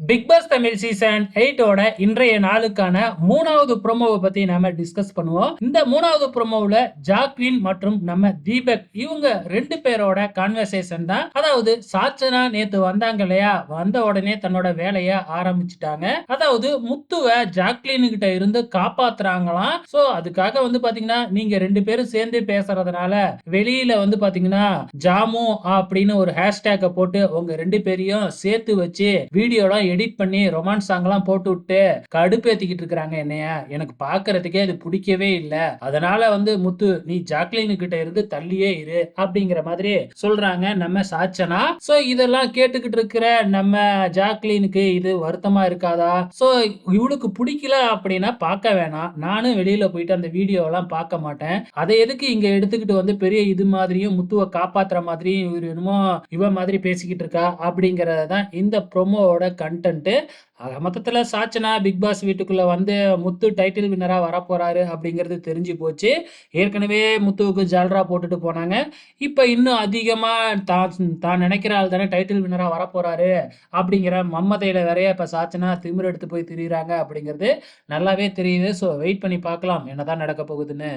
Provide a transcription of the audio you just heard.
Big pass Tamil season 8ஓட இன்றைய நாளுக்கான 3வது ப்ரோமோவை பத்தி நாம டிஸ்கஸ் பண்ணுவோம். இந்த 3வது ப்ரோமோவுல ஜாக்லின் மற்றும் நம்ம தீபக் இவங்க 2 பேரோட கான்வர்சேஷன் தான். அதாவது சாச்சனா நேத்து வந்தாங்க இல்லையா, வந்த உடனே தன்னோட வேலைய ஆரம்பிச்சுட்டாங்க. அதாவது முத்துவ ஜாக்லின் கிட்ட இருந்து காப்பாத்துறாங்களாம். சோ அதுக்காக பாத்தீங்கன்னா நீங்க 2 பேரும் சேர்ந்து பேசுறதுனால வெளியில பாத்தீங்கன்னா ஜாமு அப்படின்னு ஒரு ஹேஷ்டேக போட்டு உங்க 2 பேரையும் சேர்த்து வச்சு வீடியோலாம் எடிட் பண்ணி ரொமான்ஸ் சாங்லாம் போட்டு விட்டு கடுப்பேத்திக்கிட்டு இருக்காங்க என்னைய. எனக்கு பார்க்கறதுக்கே அது பிடிக்கவே இல்ல. அதனால முத்து நீ ஜாக்லின் கிட்ட இருந்து தள்ளியே இரு அப்படிங்கிற மாதிரி சொல்றாங்க நம்ம சாச்சனா. சோ இதெல்லாம் கேட்டுக்கிட்டு இருக்கிற நம்ம ஜாக்லினுக்கு இது வருத்தமா இருக்காதா? சோ இவளுக்கு பிடிக்கல அப்படின்னா பார்க்க வேணாம். நானும் வெளியில போயிட்டு அந்த வீடியோலாம் பார்க்க மாட்டேன். அதை எதுக்கு இங்க எடுத்துக்கிட்டு பெரிய இது மாதிரியும் முத்துவை காப்பாத்துற மாதிரியும் இவர் என்னமோ இவ மாதிரி பேசிக்கிட்டு இருக்கா அப்படிங்கறத தான் இந்த ப்ரோமோவோட கண்டென்ட். மொத்தத்துல சாச்சனா பிக் பாஸ் வீட்டுக்குள்ள முத்து டைட்டில் வின்னரா வரப்போறாரு அப்படிங்கிறது தெரிஞ்சு போச்சு. ஏற்கனவே முத்துவுக்கு ஜால்ரா போட்டுட்டு போனாங்க. இப்ப இன்னும் அதிகமா தான் நினைக்கிற ஆள் தானே டைட்டில் வின்னரா வரப்போறாரு அப்படிங்கிற மம்மதையில வேறைய இப்ப சாச்சனா திமிர் எடுத்து போய் திரியிறாங்க அப்படிங்கிறது நல்லாவே தெரியுது. ஸோ வெயிட் பண்ணி பார்க்கலாம் என்னதான் நடக்க போகுதுன்னு.